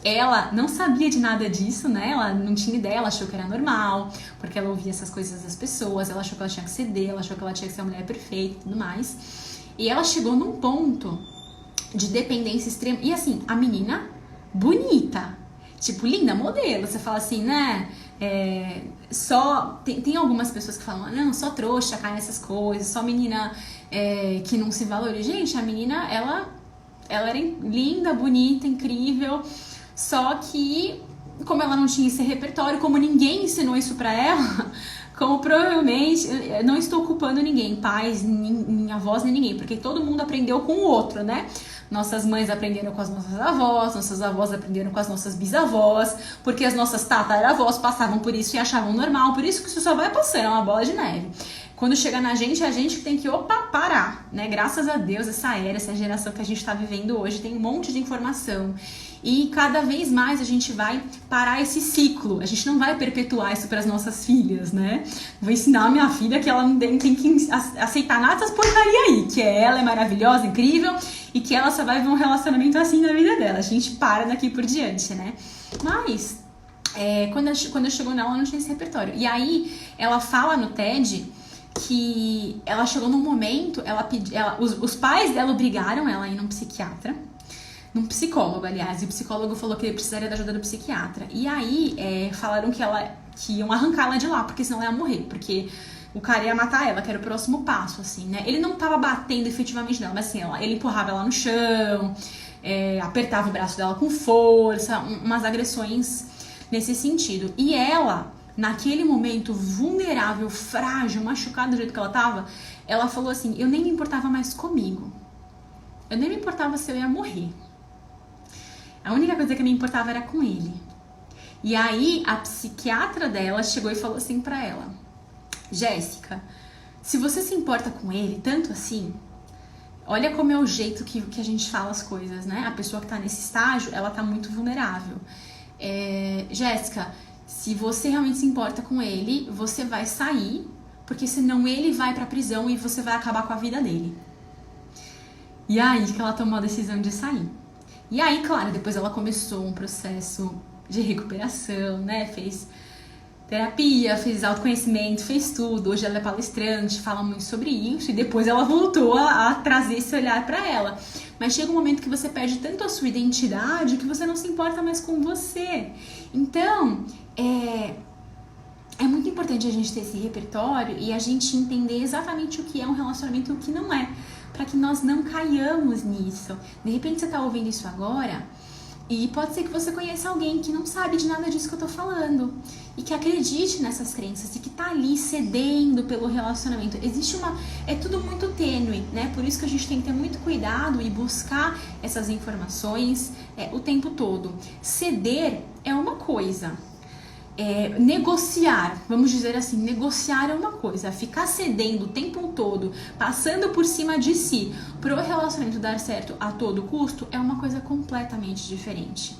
Ela não sabia de nada disso, né? Ela não tinha ideia, ela achou que era normal, porque ela ouvia essas coisas das pessoas, ela achou que ela tinha que ceder, ela achou que ela tinha que ser a mulher perfeita e tudo mais. E ela chegou num ponto de dependência extrema. E assim, a menina bonita, tipo, linda, modelo. Você fala assim, né? Tem algumas pessoas que falam, não, só trouxa cai nessas coisas, só menina que não se valoriza. Gente, a menina, ela era linda, bonita, incrível, só que como ela não tinha esse repertório, como ninguém ensinou isso pra ela, como provavelmente, não estou culpando ninguém, pais, nem avós, nem ninguém, porque todo mundo aprendeu com o outro, né? Nossas mães aprenderam com as nossas avós aprenderam com as nossas bisavós, porque as nossas tataravós passavam por isso e achavam normal, por isso que isso só vai passando, é uma bola de neve. Quando chega na gente, é a gente que tem que, parar, né? Graças a Deus, essa geração que a gente tá vivendo hoje tem um monte de informação. E cada vez mais a gente vai parar esse ciclo. A gente não vai perpetuar isso para as nossas filhas, né? Vou ensinar a minha filha que ela não tem que aceitar nada dessas porcaria aí. Que ela é maravilhosa, incrível, e que ela só vai ver um relacionamento assim na vida dela. A gente para daqui por diante, né? Mas, quando eu chegou nela, ela não tinha esse repertório. E aí, ela fala no TED que ela chegou num momento, os pais dela obrigaram ela a ir num psiquiatra, num psicólogo, aliás, e o psicólogo falou que ele precisaria da ajuda do psiquiatra. E aí, falaram que iam arrancá-la de lá, porque senão ela ia morrer, porque o cara ia matar ela, que era o próximo passo, assim, né? Ele não tava batendo efetivamente nela, mas assim, ele empurrava ela no chão, apertava o braço dela com força, umas agressões nesse sentido. E ela, naquele momento vulnerável, frágil, machucada do jeito que ela tava, ela falou assim, eu nem me importava mais comigo. Eu nem me importava se eu ia morrer. A única coisa que me importava era com ele. E aí, a psiquiatra dela chegou e falou assim pra ela, Jéssica, se você se importa com ele tanto assim, olha como é o jeito que a gente fala as coisas, né? A pessoa que tá nesse estágio, ela tá muito vulnerável. Jéssica, se você realmente se importa com ele, você vai sair, porque senão ele vai pra prisão e você vai acabar com a vida dele. E aí que ela tomou a decisão de sair. E aí, claro, depois ela começou um processo de recuperação, né? Fez terapia, fez autoconhecimento, fez tudo. Hoje ela é palestrante, fala muito sobre isso. E depois ela voltou a trazer esse olhar pra ela. Mas chega um momento que você perde tanto a sua identidade que você não se importa mais com você. Então, é muito importante a gente ter esse repertório e a gente entender exatamente o que é um relacionamento e o que não é, para que nós não caiamos nisso. De repente você tá ouvindo isso agora e pode ser que você conheça alguém que não sabe de nada disso que eu tô falando e que acredite nessas crenças e que tá ali cedendo pelo relacionamento. É tudo muito tênue, né? Por isso que a gente tem que ter muito cuidado e buscar essas informações o tempo todo. Ceder é uma coisa. Negociar, vamos dizer assim, negociar é uma coisa, ficar cedendo o tempo todo, passando por cima de si, pro relacionamento dar certo a todo custo, é uma coisa completamente diferente.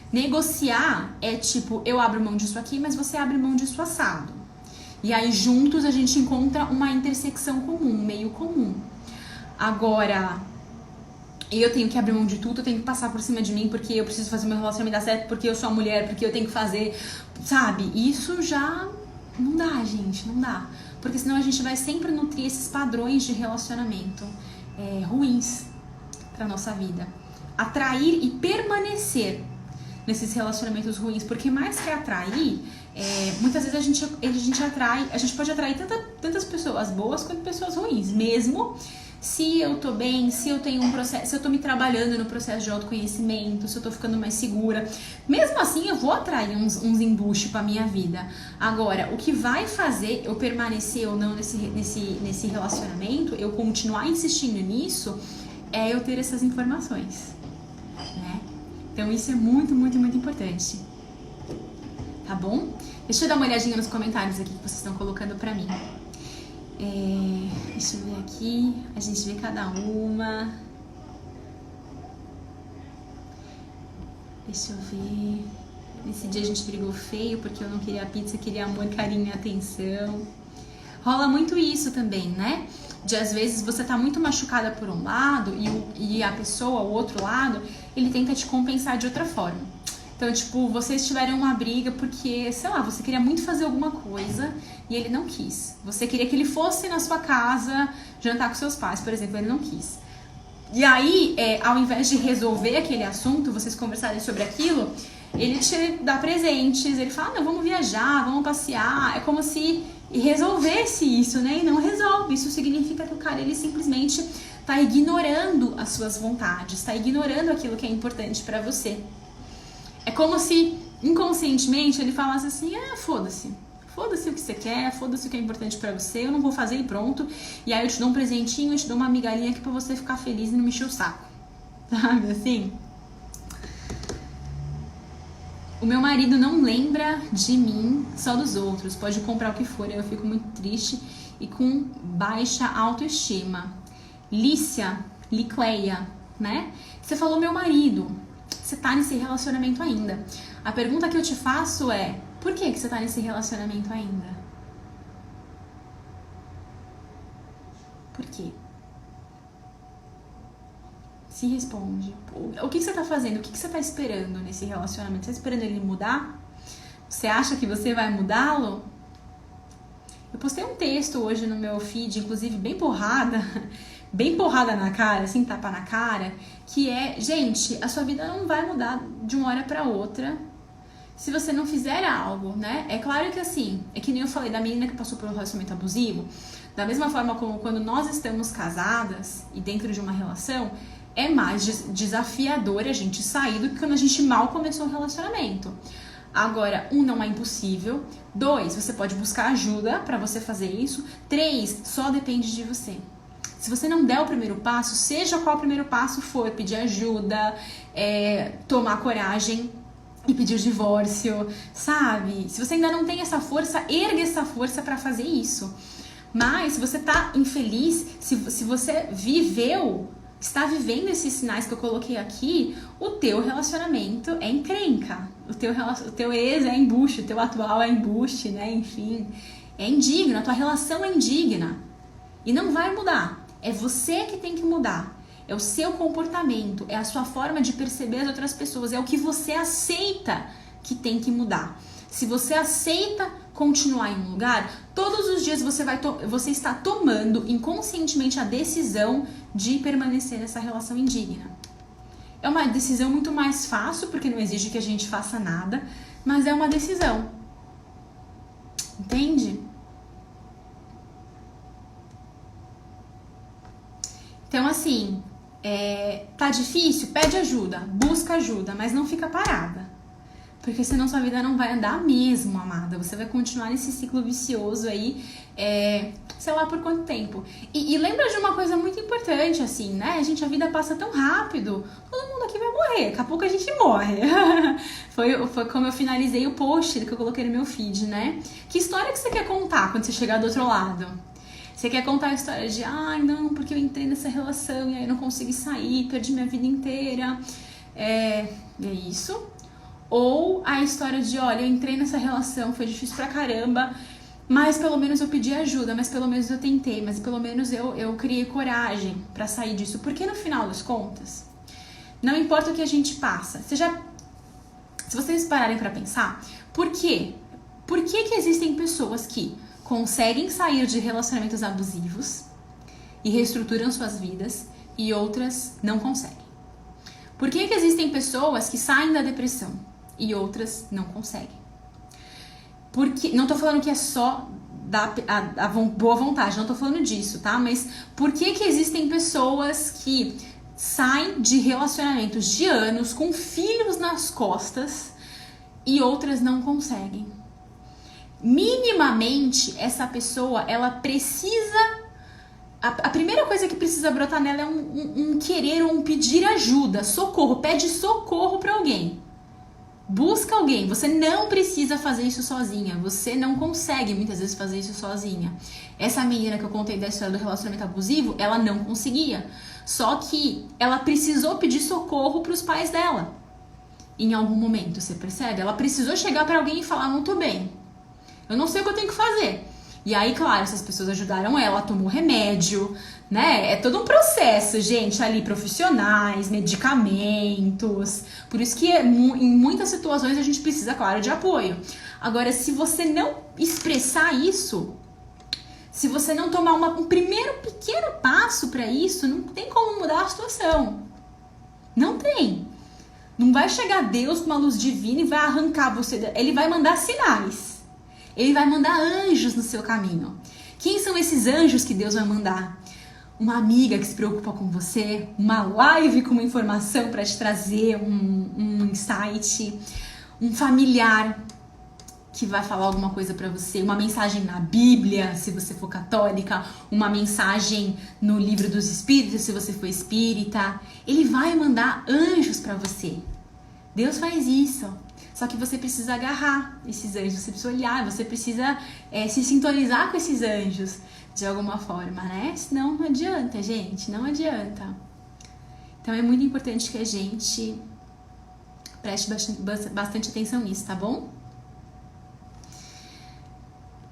Negociar é tipo, eu abro mão disso aqui, mas você abre mão disso assado. E aí juntos a gente encontra uma intersecção comum, um meio comum. Agora, eu tenho que abrir mão de tudo, eu tenho que passar por cima de mim porque eu preciso fazer meu relacionamento dar certo, porque eu sou a mulher, porque eu tenho que fazer, sabe? Isso já não dá, gente, não dá. Porque senão a gente vai sempre nutrir esses padrões de relacionamento ruins para nossa vida. Atrair e permanecer nesses relacionamentos ruins, porque mais que atrair, muitas vezes a gente pode atrair tantas pessoas boas quanto pessoas ruins, mesmo se eu tô bem, se eu tenho um processo, se eu tô me trabalhando no processo de autoconhecimento, se eu tô ficando mais segura, mesmo assim eu vou atrair uns embuches pra minha vida. Agora, o que vai fazer eu permanecer ou não nesse relacionamento, eu continuar insistindo nisso, é eu ter essas informações, né? Então isso é muito, muito, muito importante. Tá bom? Deixa eu dar uma olhadinha nos comentários aqui que vocês estão colocando pra mim. Deixa eu ver aqui. A gente vê cada uma. Deixa eu ver. Nesse dia a gente brigou feio porque eu não queria pizza, queria amor, carinho e atenção. Rola muito isso também, né? De às vezes você tá muito machucada por um lado e a pessoa, o outro lado, ele tenta te compensar de outra forma. Então, tipo, vocês tiveram uma briga porque, sei lá, você queria muito fazer alguma coisa e ele não quis. Você queria que ele fosse na sua casa jantar com seus pais, por exemplo, ele não quis. E aí, ao invés de resolver aquele assunto, vocês conversarem sobre aquilo, ele te dá presentes, ele fala, não, vamos viajar, vamos passear. É como se resolvesse isso, né? E não resolve. Isso significa que o cara, ele simplesmente tá ignorando as suas vontades, tá ignorando aquilo que é importante pra você. É como se, inconscientemente, ele falasse assim, foda-se. Foda-se o que você quer, foda-se o que é importante pra você, eu não vou fazer e pronto. E aí eu te dou um presentinho, eu te dou uma migalhinha aqui pra você ficar feliz e não me encher o saco. Sabe assim? O meu marido não lembra de mim, só dos outros. Pode comprar o que for, eu fico muito triste e com baixa autoestima. Licleia, né? Você falou meu marido. Você tá nesse relacionamento ainda. A pergunta que eu te faço é, por que você tá nesse relacionamento ainda? Por quê? Se responde. O que você tá fazendo? O que você tá esperando nesse relacionamento? Você tá esperando ele mudar? Você acha que você vai mudá-lo? Eu postei um texto hoje no meu feed, inclusive bem porrada na cara, assim, tapa na cara, que é, gente, a sua vida não vai mudar de uma hora pra outra se você não fizer algo, né? É claro que assim, é que nem eu falei da menina que passou por um relacionamento abusivo, da mesma forma como quando nós estamos casadas e dentro de uma relação, é mais desafiador a gente sair do que quando a gente mal começou um relacionamento. Agora, não é impossível. 2, você pode buscar ajuda pra você fazer isso. 3, só depende de você. Se você não der o primeiro passo, seja qual o primeiro passo for, pedir ajuda, tomar coragem e pedir o divórcio, sabe? Se você ainda não tem essa força, ergue essa força pra fazer isso. Mas se você tá infeliz, se você está vivendo esses sinais que eu coloquei aqui, o teu relacionamento é encrenca. O teu ex é embuste, o teu atual é embuste, né? Enfim, é indigno, a tua relação é indigna. E não vai mudar. É você que tem que mudar. É o seu comportamento, é a sua forma de perceber as outras pessoas, é o que você aceita que tem que mudar. Se você aceita continuar em um lugar, todos os dias você está tomando inconscientemente a decisão de permanecer nessa relação indigna. É uma decisão muito mais fácil, porque não exige que a gente faça nada, mas é uma decisão. Entende? Então, assim, tá difícil? Pede ajuda, busca ajuda, mas não fica parada. Porque senão sua vida não vai andar mesmo, amada. Você vai continuar nesse ciclo vicioso aí, sei lá por quanto tempo. E lembra de uma coisa muito importante, assim, né? A vida passa tão rápido, todo mundo aqui vai morrer, daqui a pouco a gente morre. Foi como eu finalizei o post que eu coloquei no meu feed, né? Que história que você quer contar quando você chegar do outro lado? Você quer contar a história de, não, porque eu entrei nessa relação e aí não consegui sair, perdi minha vida inteira. É isso. Ou a história de, olha, eu entrei nessa relação, foi difícil pra caramba, mas pelo menos eu pedi ajuda, mas pelo menos eu tentei, mas pelo menos eu criei coragem pra sair disso. Porque no final das contas, não importa o que a gente passa. Se vocês pararem pra pensar, por quê? Por que existem pessoas que conseguem sair de relacionamentos abusivos e reestruturam suas vidas e outras não conseguem. Por que existem pessoas que saem da depressão e outras não conseguem? Porque, não tô falando que é só a boa vontade, não tô falando disso, tá? Mas por que existem pessoas que saem de relacionamentos de anos com filhos nas costas e outras não conseguem? Minimamente, essa pessoa, ela precisa... A primeira coisa que precisa brotar nela é um querer ou um pedir ajuda, socorro, pede socorro pra alguém. Busca alguém, você não precisa fazer isso sozinha, você não consegue muitas vezes fazer isso sozinha. Essa menina que eu contei da história do relacionamento abusivo, ela não conseguia. Só que ela precisou pedir socorro pros pais dela. Em algum momento, você percebe? Ela precisou chegar pra alguém e falar, não tô bem, eu não sei o que eu tenho que fazer. E aí, claro, essas pessoas ajudaram ela, tomou remédio, né? É todo um processo, gente, ali, profissionais, medicamentos. Por isso que em muitas situações a gente precisa, claro, de apoio. Agora, se você não expressar isso, se você não tomar um primeiro pequeno passo para isso, não tem como mudar a situação. Não tem. Não vai chegar Deus com uma luz divina e vai arrancar você. Ele vai mandar sinais. Ele vai mandar anjos no seu caminho. Quem são esses anjos que Deus vai mandar? Uma amiga que se preocupa com você, uma live com uma informação para te trazer um insight, um familiar que vai falar alguma coisa para você, uma mensagem na Bíblia, se você for católica, uma mensagem no Livro dos Espíritos, se você for espírita. Ele vai mandar anjos para você. Deus faz isso. Só que você precisa agarrar esses anjos, você precisa olhar, você precisa se sintonizar com esses anjos de alguma forma, né? Senão não adianta, gente, não adianta. Então é muito importante que a gente preste bastante atenção nisso, tá bom?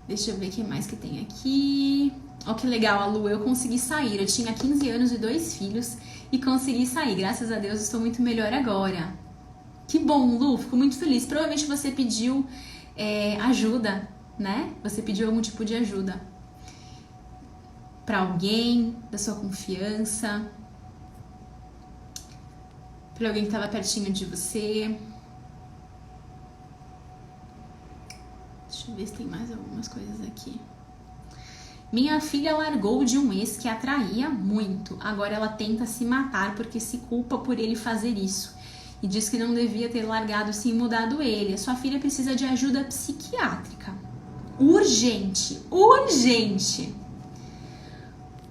Deixa eu ver o que mais que tem aqui. Ó, que legal, a Lu, eu consegui sair. Eu tinha 15 anos e 2 filhos e consegui sair. Graças a Deus estou muito melhor agora. Que bom, Lu, fico muito feliz. Provavelmente você pediu ajuda, né? Você pediu algum tipo de ajuda para alguém da sua confiança, para alguém que estava pertinho de você. Deixa eu ver se tem mais algumas coisas aqui. Minha filha largou de um ex que a atraía muito. Agora ela tenta se matar porque se culpa por ele fazer isso. E diz que não devia ter largado sim e mudado ele. A sua filha precisa de ajuda psiquiátrica. Urgente, urgente.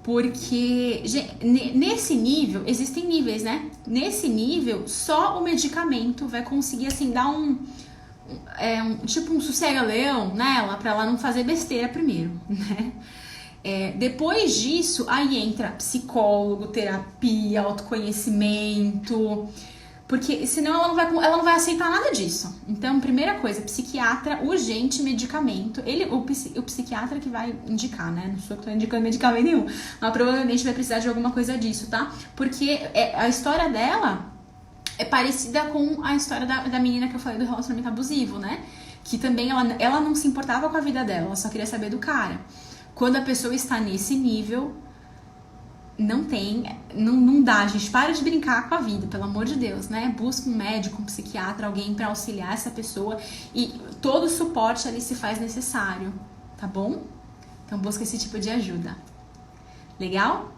Porque nesse nível, existem níveis, né? Nesse nível, só o medicamento vai conseguir, assim, dar tipo um sossega-leão nela, pra ela não fazer besteira primeiro, né? Depois disso, aí entra psicólogo, terapia, autoconhecimento... Porque senão ela não vai aceitar nada disso. Então, primeira coisa, psiquiatra, urgente, medicamento. O psiquiatra que vai indicar, né? Não sou eu que tô indicando medicamento nenhum. Mas provavelmente vai precisar de alguma coisa disso, tá? Porque a história dela é parecida com a história da menina que eu falei do relacionamento abusivo, né? Que também ela não se importava com a vida dela, ela só queria saber do cara. Quando a pessoa está nesse nível... Não dá, gente, para de brincar com a vida, pelo amor de Deus, né? Busca um médico, um psiquiatra, alguém pra auxiliar essa pessoa e todo o suporte ali se faz necessário, tá bom? Então busca esse tipo de ajuda. Legal?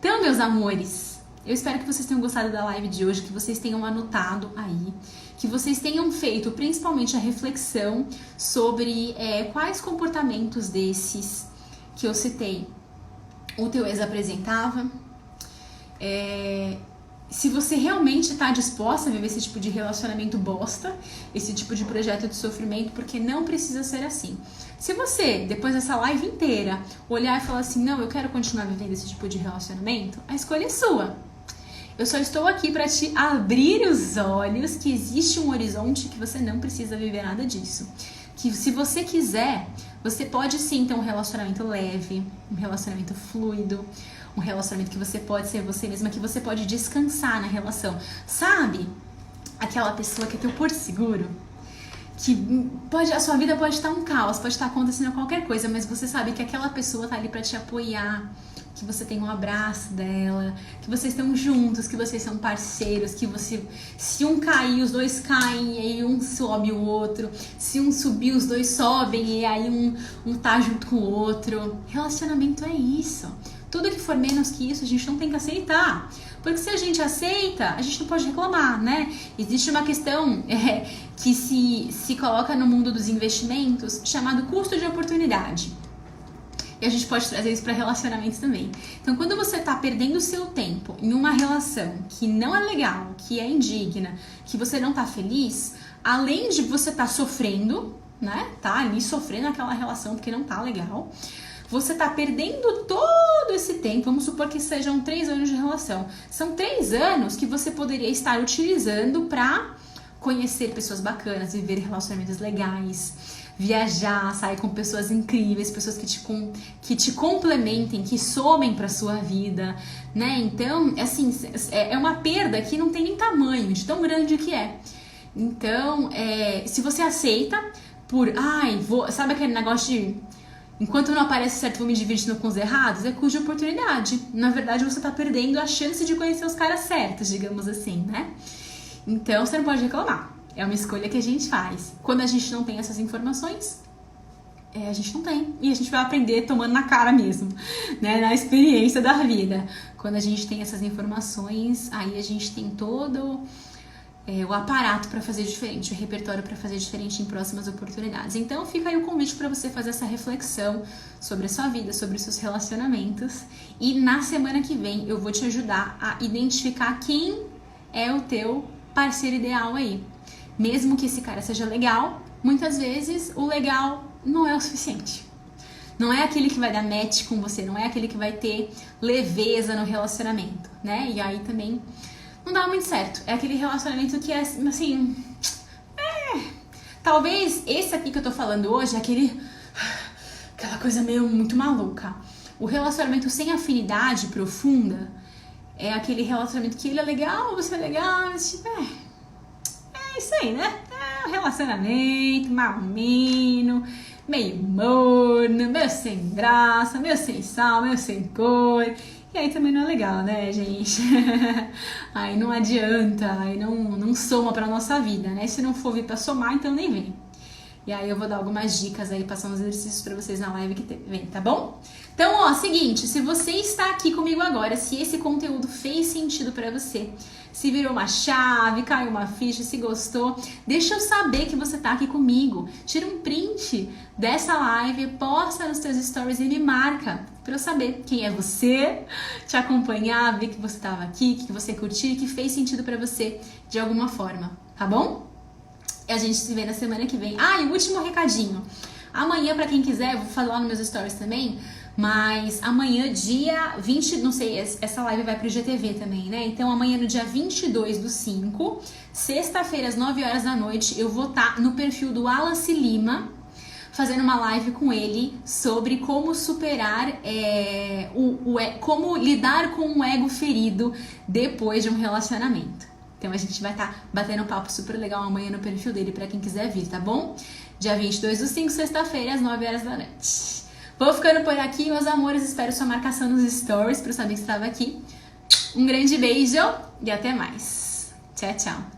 Então, meus amores, eu espero que vocês tenham gostado da live de hoje, que vocês tenham anotado aí, que vocês tenham feito principalmente a reflexão sobre quais comportamentos desses que eu citei o teu ex apresentava. Se você realmente está disposta a viver esse tipo de relacionamento bosta, esse tipo de projeto de sofrimento, porque não precisa ser assim. Se você, depois dessa live inteira, olhar e falar assim, não, eu quero continuar vivendo esse tipo de relacionamento, a escolha é sua. Eu só estou aqui para te abrir os olhos que existe um horizonte que você não precisa viver nada disso. Que se você quiser, você pode sim ter um relacionamento leve, um relacionamento fluido, um relacionamento que você pode ser você mesma, que você pode descansar na relação. Sabe? Aquela pessoa que é teu porto seguro, que a sua vida pode estar um caos, pode estar acontecendo qualquer coisa, mas você sabe que aquela pessoa tá ali pra te apoiar, que você tem um abraço dela, que vocês estão juntos, que vocês são parceiros, que você, se um cair, os dois caem, e aí um sobe o outro, se um subir, os dois sobem, e aí um tá junto com o outro. Relacionamento é isso. Tudo que for menos que isso, a gente não tem que aceitar. Porque se a gente aceita, a gente não pode reclamar, né? Existe uma questão que se coloca no mundo dos investimentos chamado custo de oportunidade. E a gente pode trazer isso para relacionamentos também. Então, quando você tá perdendo o seu tempo em uma relação que não é legal, que é indigna, que você não tá feliz, além de você tá sofrendo, né? Tá ali sofrendo aquela relação porque não tá legal, você tá perdendo todo esse tempo. Vamos supor que sejam 3 anos de relação. São 3 anos que você poderia estar utilizando pra conhecer pessoas bacanas, viver relacionamentos legais, viajar, sair com pessoas incríveis, pessoas que te complementem, que somem pra sua vida, né? Então, assim, é uma perda que não tem nem tamanho, de tão grande que é. Então, se você aceita sabe aquele negócio de enquanto não aparece certo, vou me divertindo com os errados, é custo de oportunidade. Na verdade, você tá perdendo a chance de conhecer os caras certos, digamos assim, né? Então, você não pode reclamar. É uma escolha que a gente faz. Quando a gente não tem essas informações, a gente não tem. E a gente vai aprender tomando na cara mesmo, né? Na experiência da vida. Quando a gente tem essas informações, aí a gente tem todo o aparato para fazer diferente, o repertório para fazer diferente em próximas oportunidades. Então fica aí o convite para você fazer essa reflexão sobre a sua vida, sobre os seus relacionamentos. E na semana que vem eu vou te ajudar a identificar quem é o teu parceiro ideal aí. Mesmo que esse cara seja legal, muitas vezes o legal não é o suficiente. Não é aquele que vai dar match com você, não é aquele que vai ter leveza no relacionamento, né? E aí também não dá muito certo. É aquele relacionamento que é assim... Talvez esse aqui que eu tô falando hoje é aquela coisa meio muito maluca. O relacionamento sem afinidade profunda é aquele relacionamento que ele é legal, você é legal, mas tipo, isso aí, né? É um relacionamento marmino, meio morno, meio sem graça, meio sem sal, meio sem cor. E aí também não é legal, né, gente? Aí não adianta, aí não soma pra nossa vida, né? Se não for vir pra somar, então nem vem. E aí eu vou dar algumas dicas aí, passar uns exercícios pra vocês na live que vem, tá bom? Então, ó, seguinte, se você está aqui comigo agora, se esse conteúdo fez sentido pra você, se virou uma chave, caiu uma ficha, se gostou, deixa eu saber que você tá aqui comigo. Tira um print dessa live, posta nos teus stories e me marca pra eu saber quem é você, te acompanhar, ver que você tava aqui, que você curtiu e que fez sentido pra você de alguma forma, tá bom? E a gente se vê na semana que vem. E o último recadinho. Amanhã, pra quem quiser, eu vou falar nos meus stories também, mas amanhã, dia 20, não sei, essa live vai pro GTV também, né? Então amanhã, no dia 22/5, sexta-feira, às 9 horas da noite, eu vou estar no perfil do Wallace Lima, fazendo uma live com ele sobre como superar, como lidar com o ego ferido depois de um relacionamento. Então a gente vai estar batendo um papo super legal amanhã no perfil dele pra quem quiser vir, tá bom? Dia 22/5, sexta-feira, às 9 horas da noite. Vou ficando por aqui, meus amores. Espero sua marcação nos stories pra eu saber que você estava aqui. Um grande beijo e até mais. Tchau, tchau.